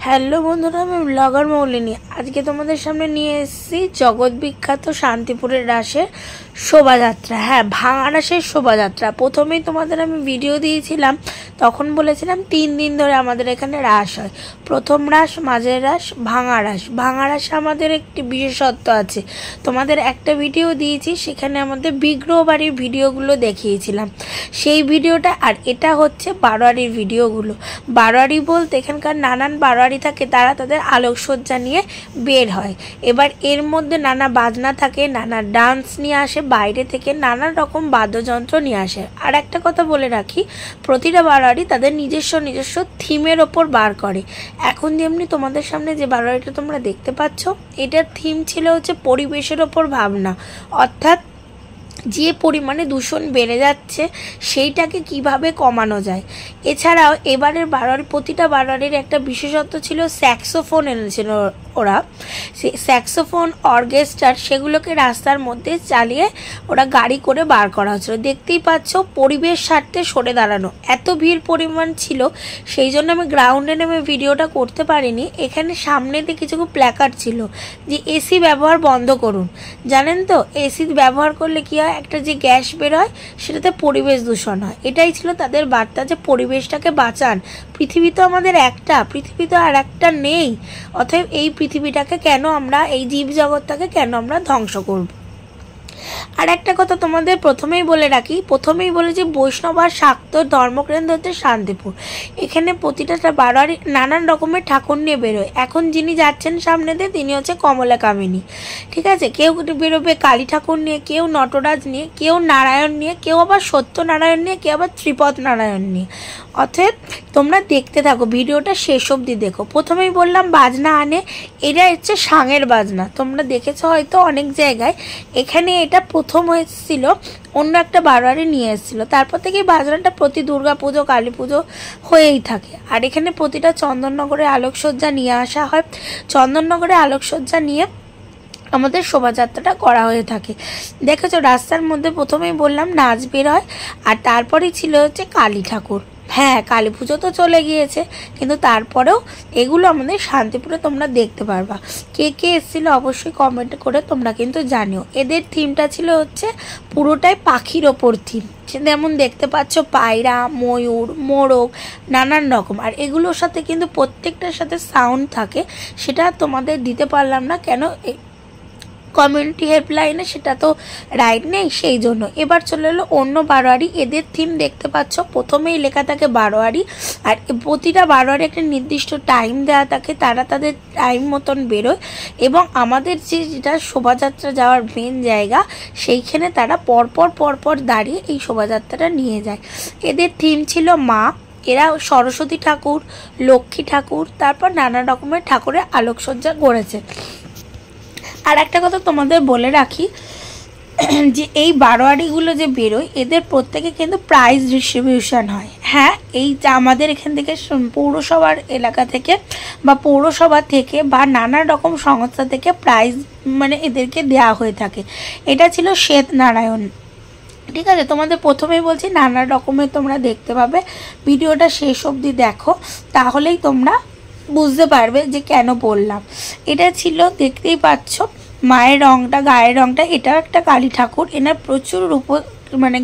Hello বন্ধুরা, আমি blogger মৌলিনী। আজকে তোমাদের সামনে নিয়ে এসেছি জগৎ বিখ্যাত শান্তিপুরের রাসের শোভাযাত্রা। হ্যাঁ, ভাঙা রাসের শোভাযাত্রা। প্রথমেই তোমাদের আমি ভিডিও দিয়েছিলাম, তখন বলেছিলাম 3 দিন ধরে আমাদের এখানে রাস হয়। প্রথম রাস, মাঝের রাস, ভাঙা রাস। ভাঙা রাসে আমাদের একটি বিশেষত্ব আছে। তোমাদের একটা ভিডিও দিয়েছি, সেখানে আমাদের বিগ্রহ বাড়ির ভিডিওগুলো দেখিয়েছিলাম, সেই ভিডিওটা। আর এটা হচ্ছে বারোয়ারির ভিডিওগুলো। বারোয়ারি বলতে এখানকার নানান বারোয়ারি থাকে, তারা তাদের আলোকসজ্জা নিয়ে বের হয়। এবার এর মধ্যে নানা বাজনা থাকে, নানা ডান্স নিয়ে আসে, বাইরে থেকে নানান রকম বাদ্যযন্ত্র নিয়ে আসে। আর একটা কথা বলে রাখি, প্রতিটা বারোয়ারি তাদের নিজস্ব থিমের ওপর বার করে। এখন যেমনি তোমাদের সামনে যে বারোয়ারিটা তোমরা দেখতে পাচ্ছ, এটার থিম ছিল হচ্ছে পরিবেশের ওপর ভাবনা, অর্থাৎ যে পরিমাণে দূষণ বেড়ে যাচ্ছে সেইটাকে কিভাবে কমানো যায়। এছাড়াও এবারের প্রতিটা বারোয়ারির একটা বিশেষত্ব ছিল, স্যাক্সোফোন এনেছিল ওরা। সেই স্যাক্সোফোন, অর্কেস্ট্রা, সেগুলোকে রাস্তার মধ্যে চালিয়ে ওরা গাড়ি করে বার করা হচ্ছিল। দেখতেই পাচ্ছ, পরিবেশ স্বার্থে সরে দাঁড়ানো। এত ভিড় পরিমাণ ছিল, সেই জন্য আমি গ্রাউন্ডে নেমে ভিডিওটা করতে পারিনি। এখানে সামনেতে কিছু প্ল্যাকার্ড ছিল যে এসি ব্যবহার বন্ধ করুন। জানেন তো, এসি ব্যবহার করলে কি হয়, একটা যে গ্যাস বের হয় সেটাতে পরিবেশ দূষণ হয়। এটাই ছিল তাদের বার্তা, যে পরিবেশটাকে বাঁচান। পৃথিবী তো আমাদের একটা, পৃথিবী তো আর একটা নেই। অতএব এই পৃথিবীটাকে কেন আমরা, এই জীবজগৎটাকে কেন আমরা ধ্বংস করব। আর একটা কথা তোমাদের প্রথমেই বলে রাখি, যে বৈষ্ণব আর শাক্ত ধর্মকেন্দ্র হচ্ছে শান্তিপুর। এখানে প্রতিটা বারোয়ারি নানান রকমের ঠাকুর নিয়ে বেরোয়। এখন যিনি যাচ্ছেন সামনে দিয়ে, তিনি হচ্ছে কমলা কামিনী। ঠিক আছে, কেউ বেরোবে কালী ঠাকুর নিয়ে, কেউ নটরাজ নিয়ে, কেউ নারায়ণ নিয়ে, কেউ আবার সত্যনারায়ণ নিয়ে, কেউ আবার ত্রিপদ নারায়ণ নিয়ে। অতএব তোমরা দেখতে থাকো, ভিডিওটা শেষ অবধি দেখো। প্রথমেই বললাম বাজনা আনে, এটা হচ্ছে সাঙের বাজনা। তোমরা দেখেছো হয়তো অনেক জায়গায়। এখানে এটা প্রথম হয়েছিল, অন্য একটা বারোয়ারি নিয়ে এসেছিল। তারপর থেকে বাজনাটা প্রতি দুর্গা পুজো, কালী পুজো হয়েই থাকে। আর এখানে প্রতিটা চন্দননগরে আলোকসজ্জা নিয়ে আসা হয়। চন্দননগরে আলোকসজ্জা নিয়ে আমাদের শোভাযাত্রাটা করা হয়ে থাকে। দেখেছো, রাস্তার মধ্যে প্রথমেই বললাম নাচ বের হয়, আর তারপরেই ছিল হচ্ছে কালী ঠাকুর। হ্যাঁ, কালী পুজো তো চলে গিয়েছে, কিন্তু তারপরেও এগুলো আমাদের শান্তিপুরে তোমরা দেখতে পারবা। কে কে এসেছিলো অবশ্যই কমেন্ট করে তোমরা কিন্তু জানিও। এদের থিমটা ছিল হচ্ছে পুরোটাই পাখির ওপর থিম। যেমন দেখতে পাচ্ছ, পায়রা, ময়ূর, মোরগ, নানান রকম। আর এগুলোর সাথে কিন্তু প্রত্যেকটার সাথে সাউন্ড থাকে, সেটা তোমাদের দিতে পারলাম না, কেন কমিউনিটি হেল্পলাইনে সেটা তো রাইট নেই, সেই জন্য। এবার চলে এলো অন্য বারোয়ারি। এদের থিম দেখতে পাচ্ছ, প্রথমেই লেখা থাকে বারোয়ারি। আর প্রতিটা বারোয়ারি একটা নির্দিষ্ট টাইম দেওয়া থাকে, তারা তাদের টাইম মতন বেরোয়। এবং আমাদের যেটা শোভাযাত্রা যাওয়ার মেন জায়গা, সেইখানে তারা পরপর দাঁড়িয়ে এই শোভাযাত্রাটা নিয়ে যায়। এদের থিম ছিল মা। এরা সরস্বতী ঠাকুর, লক্ষ্মী ঠাকুর, তারপর নানা রকমের ঠাকুরের আলোকসজ্জা করেছে। আর একটা কথা তোমাদের বলে রাখি, যে এই বারোয়ারিগুলো যে বেরোয়, এদের প্রত্যেকে কিন্তু প্রাইজ ডিস্ট্রিবিউশন হয়। হ্যাঁ, এই আমাদের এখান থেকে পৌরসভার এলাকা থেকে বা পৌরসভা থেকে বা নানা রকম সংস্থা থেকে প্রাইজ এদেরকে দেওয়া হয়ে থাকে। এটা ছিল শ্বেত নারায়ণ। ঠিক আছে, তোমাদের প্রথমেই বলছি নানা রকমের তোমরা দেখতে পাবে। ভিডিওটা শেষ অবধি দেখো, তাহলেই তোমরা বুঝতে পারবে যে কেন বললাম। এটা ছিল, দেখতেই পাচ্ছ, মায়ের রংটা, গায়ের রংটা। এটাও একটা কালী ঠাকুর। এনার প্রচুর রূপ,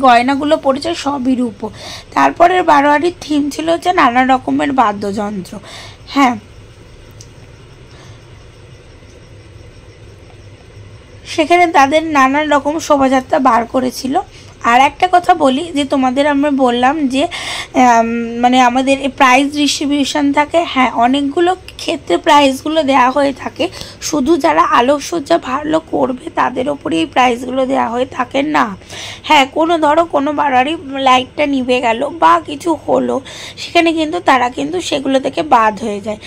গয়নাগুলো পড়েছে সবই রূপ। তারপরের বারোয়ারির থিম ছিল হচ্ছে নানা রকমের বাদ্যযন্ত্র। হ্যাঁ, সেখানে তাদের নানান রকম শোভাযাত্রা বার করেছিল। আর একটা কথা বলি, যে তোমাদের আমরা বললাম যে আমাদের প্রাইজ ডিস্ট্রিবিউশন থাকে। হ্যাঁ, অনেকগুলো ক্ষেত্রে প্রাইজগুলো দেওয়া হয়ে থাকে। শুধু যারা আলোকসজ্জা ভালো করবে তাদের ওপরে এই প্রাইজগুলো দেওয়া হয়ে থাকে না। হ্যাঁ, ধরো কোনো বারোয়ারি লাইটটা নিভে গেল বা কিছু হলো, সেখানে কিন্তু তারা কিন্তু সেগুলো থেকে বাদ হয়ে যায়।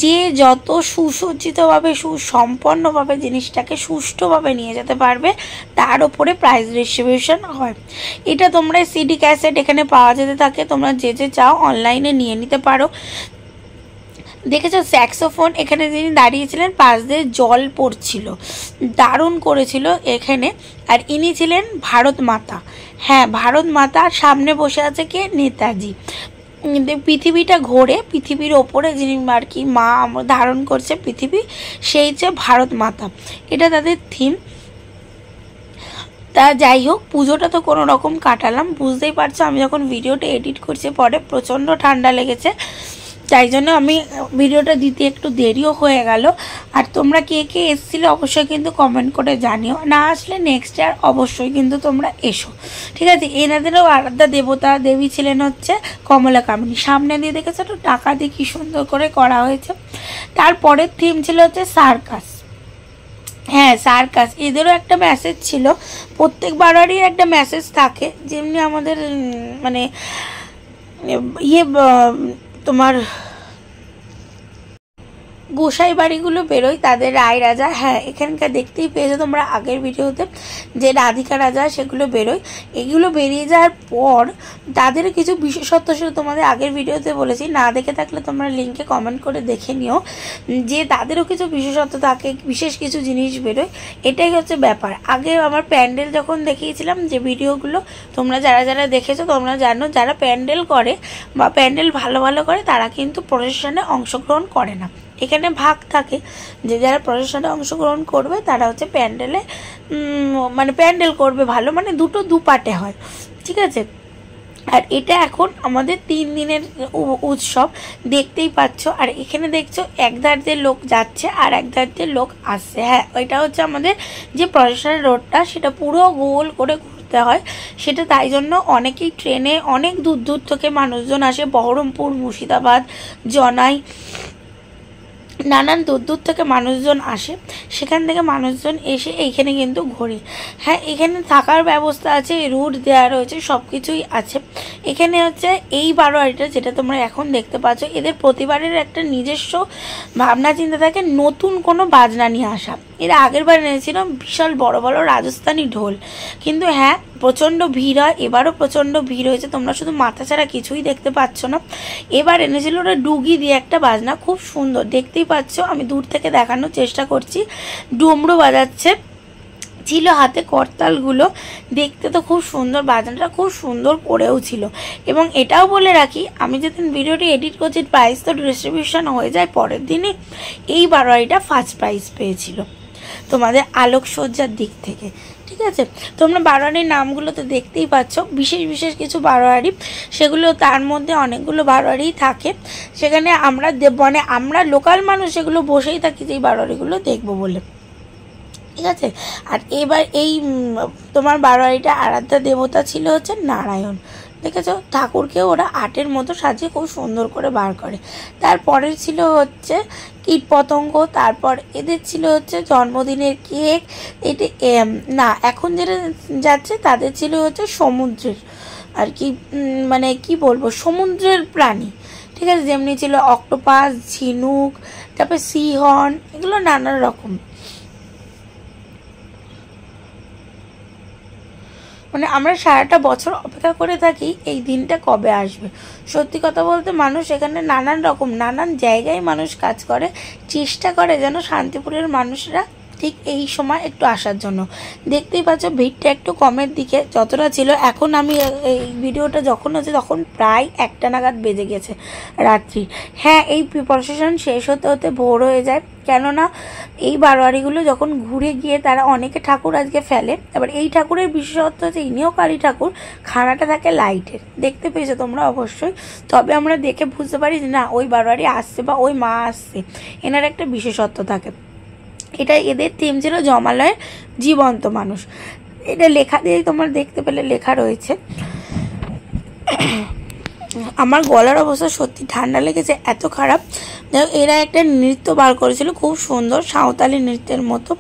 যে যত সুসজ্জিতভাবে, সুসম্পন্নভাবে জিনিসটাকে সুষ্ঠুভাবে নিয়ে যেতে পারবে, তার ওপরে প্রাইজ ডিস্ট্রিবিউশন হয়। এটা তোমরা সিডি ক্যাসেট এখানে পাওয়া যেতে থাকে, তোমরা যে চাও অনলাইনে নিয়ে নিতে পারো। দেখেছো, স্যাক্সোফোন এখানে যিনি দাঁড়িয়েছিলেন, পাশ দিয়ে জল পড়ছিল, দারুণ করেছিল এখানে। আর ইনি ছিলেন ভারত মাতা। হ্যাঁ, ভারত মাতার সামনে বসে আছে কে, নেতাজি। পৃথিবীটা ঘোরে, পৃথিবীর ওপরে যিনি আর কি মা ধারণ করছে পৃথিবী, সেই যে ভারত মাতা, এটা তাদের থিম। তা যাই হোক, পুজোটা তো কোনো রকম কাটালাম। বুঝতেই পারছো আমি যখন ভিডিওটা এডিট করছি পরে প্রচণ্ড ঠান্ডা লেগেছে, তাই জন্য আমি ভিডিওটা দিতে একটু দেরিও হয়ে গেল। আর তোমরা কে কে এসেছিলে অবশ্যই কিন্তু কমেন্ট করে জানিও, না আসলে নেক্সট ইয়ার অবশ্যই কিন্তু তোমরা এসো, ঠিক আছে। এনাদেরও আরাধ্যা দেবতা দেবী ছিলেন হচ্ছে কমলা কামিনী। সামনে দিয়ে দেখেছো তো টাকা দিয়ে কী সুন্দর করে করা হয়েছে। তারপরের থিম ছিল হচ্ছে সার্কাস। হ্যাঁ, সার্কাস, এদেরও একটা মেসেজ ছিল। প্রত্যেক বারবারই একটা মেসেজ থাকে, যেমনি আমাদের মানে তোমার গোসাই বাড়িগুলো বেরোয় তাদের রায় রাজা। হ্যাঁ, এখানকার দেখতেই পেয়েছো তোমরা আগের ভিডিওতে যে রাধিকা রাজা সেগুলো বেরোয়। এগুলো বেরিয়ে যাওয়ার পর তাদের কিছু বিশেষত্ব ছিল, তোমাদের আগের ভিডিওতে বলেছি, না দেখে থাকলে তোমরা লিঙ্কে কমেন্ট করে দেখে নিও যে তাদেরও কিছু বিশেষত্ব থাকে, বিশেষ কিছু জিনিস বেরোয়। এটাই হচ্ছে ব্যাপার। আগে আমার প্যান্ডেল যখন দেখিয়েছিলাম যে ভিডিওগুলো, তোমরা যারা যারা দেখেছো তোমরা জানো, যারা প্যান্ডেল করে বা প্যান্ডেল ভালো ভালো করে তারা কিন্তু প্রসেশনে অংশগ্রহণ করে না। এখানে ভাগ থাকে যে যারা প্রসেশনে অংশগ্রহণ করবে তারা হচ্ছে প্যান্ডেলে মানে প্যান্ডেল করবে ভালো, মানে দুটো দু পার্টে হয়, ঠিক আছে। আর এটা এখন আমাদের 3 দিনের উৎসব, দেখতেই পাচ্ছ। আর এখানে দেখছো এক ধার দিয়ে লোক যাচ্ছে আর এক ধার দিয়ে লোক আসছে। হ্যাঁ, ওইটা হচ্ছে আমাদের যে প্রসেশনের রোডটা, সেটা পুরো গোল করে ঘুরতে হয়। সেটা তাই জন্য অনেকেই ট্রেনে অনেক দূর দূর থেকে মানুষজন আসে, বহরমপুর, মুর্শিদাবাদ, জনাই, নানান দূর দূর থেকে মানুষজন আসে। সেখান থেকে মানুষজন এসে এইখানে কিন্তু ঘোরে। হ্যাঁ, এখানে থাকার ব্যবস্থা আছে, রুট দেওয়া রয়েছে, সব কিছুই আছে। এখানে হচ্ছে এই বারোয়ারিটা যেটা তোমরা এখন দেখতে পাচ্ছ, এদের প্রতিবারের একটা নিজস্ব ভাবনা চিন্তা থাকে নতুন কোনো বাজনা নিয়ে আসা। এরা আগের বার এনেছিল বিশাল বড় বড় রাজস্থানী ঢোল, কিন্তু হ্যাঁ প্রচণ্ড ভিড় হয়, এবারও প্রচণ্ড ভিড় হয়েছে, তোমরা শুধু মাথা ছাড়া কিছুই দেখতে পাচ্ছ না। এবার এনেছিল ওরা ডুগি দিয়ে একটা বাজনা, খুব সুন্দর দেখতেই পাচ্ছ, আমি দূর থেকে দেখানোর চেষ্টা করছি। ডুমরু বাজাচ্ছে, ছিল হাতে করতালগুলো, দেখতে তো খুব সুন্দর, বাজনাটা খুব সুন্দর করেও ছিল। এবং এটাও বলে রাখি, আমি যেদিন ভিডিওটি এডিট করছি প্রাইস তো ডিস্ট্রিবিউশন হয়ে যায় পরের দিনই, এই বারোয়ারিটা ফার্স্ট প্রাইজ পেয়েছিল তোমাদের আলোকসজ্জার দিক থেকে, ঠিক আছে। তোমরা বারোয়ারির নামগুলো তো দেখতেই পাচ্ছ, বিশেষ বিশেষ কিছু বারোয়ারি, সেগুলো তার মধ্যে অনেকগুলো বারোয়ারিই থাকে। সেখানে আমরা মানে আমরা লোকাল মানুষ সেগুলো বসেই থাকি যে এই বারোয়ারিগুলো দেখবো বলে, ঠিক আছে। আর এবার এই তোমার বারোয়ারিটা আরাধ্যা দেবতা ছিল হচ্ছে নারায়ণ, দেখেছো, ঠাকুরকে ওরা আর্টের মতো সাজিয়ে খুব সুন্দর করে বার করে। তারপরে ছিল হচ্ছে কীট পতঙ্গ, তারপর এদের ছিল হচ্ছে জন্মদিনের কেক। এটা না, এখন যেটা যাচ্ছে তাদের ছিল হচ্ছে সমুদ্রের আর কি, মানে কি বলবো, সমুদ্রের প্রাণী, ঠিক আছে। যেমনি ছিল অক্টোপাস, ঝিনুক, তারপর সিহন, এগুলো নানান রকম। মানে আমরা সারাটা বছর অপেক্ষা করে থাকি এই দিনটা কবে আসবে। সত্যি কথা বলতে মানুষ এখানে নানান রকম নানান জায়গায় মানুষ কাজ করে, চেষ্টা করে যেন শান্তিপুরের মানুষরা ঠিক এই সময় একটু আসার জন্য। দেখতেই পাচ্ছ ভিড়টা একটু কমের দিকে যতটা ছিল। এখন আমি এই ভিডিওটা যখন হচ্ছে তখন প্রায় 1টা নাগাদ বেজে গেছে রাত্রি। হ্যাঁ, এই প্রসেশন শেষ হতে হতে ভোর হয়ে যায়, কেননা এই বারোয়ারিগুলো যখন ঘুরে গিয়ে তারা অনেকে ঠাকুর আজকে ফেলে। এবার এই ঠাকুরের বিশেষত্ব হচ্ছে ইনিও কালী ঠাকুর, খানাটা থাকে লাইটের, দেখতে পেয়েছো তোমরা অবশ্যই। তবে আমরা দেখে বুঝতে পারি যে না ওই বারোয়ারি আসছে বা ওই মা আসছে, এনার একটা বিশেষত্ব থাকে। এটা এদের থিম ছিল জমালয়ের জীবন্ত মানুষ। এটা লেখা দিয়েই তোমরা দেখতে পেলে লেখা রয়েছে। আমার গলার অবস্থা সত্যি ঠান্ডা লেগেছে, এত খারাপ। এরা একটা নৃত্য বার করেছিল খুব সুন্দর, সাঁওতালি নৃত্যের মতো,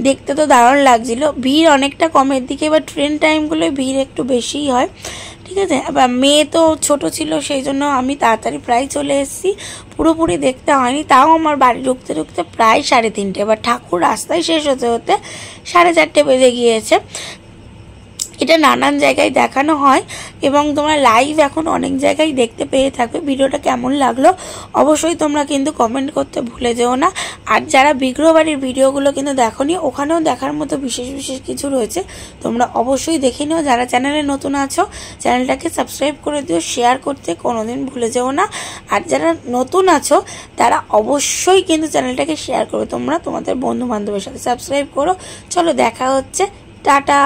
দেখতে তো দারুণ লাগছিল। ভিড় অনেকটা কমের দিকে, এবার ট্রেন টাইমগুলোয় ভিড় একটু বেশিই হয়, ঠিক আছে। এবার মেয়ে তো ছোট ছিল, সেই জন্য আমি তাড়াতাড়ি প্রায় চলে এসেছি, পুরোপুরি দেখতে হয়নি। তাও আমার বাড়ি ঢুকতে ঢুকতে প্রায় 3:30। এবার ঠাকুর রাস্তায় শেষ হতে হতে 4:30 বেজে গিয়েছে। এটা নানান জায়গায় দেখানো হয় এবং তোমরা লাইভ এখন অনেক জায়গায় দেখতে পেয়ে থাকবে। ভিডিওটা কেমন লাগলো অবশ্যই তোমরা কিন্তু কমেন্ট করতে ভুলে যেও না। আর যারা বিগ্রহ বাড়ির ভিডিওগুলো কিন্তু দেখোনি, ওখানেও দেখার মতো বিশেষ বিশেষ কিছু রয়েছে, তোমরা অবশ্যই দেখে নিও। যারা চ্যানেলে নতুন আছো চ্যানেলটাকে সাবস্ক্রাইব করে দিও, শেয়ার করতে কোনোদিন ভুলে যেও না। আর যারা নতুন আছো তারা অবশ্যই কিন্তু চ্যানেলটাকে শেয়ার করো, তোমরা তোমাদের বন্ধু বান্ধবের সাথে সাবস্ক্রাইব করো। চলো দেখা হচ্ছে, টাটা।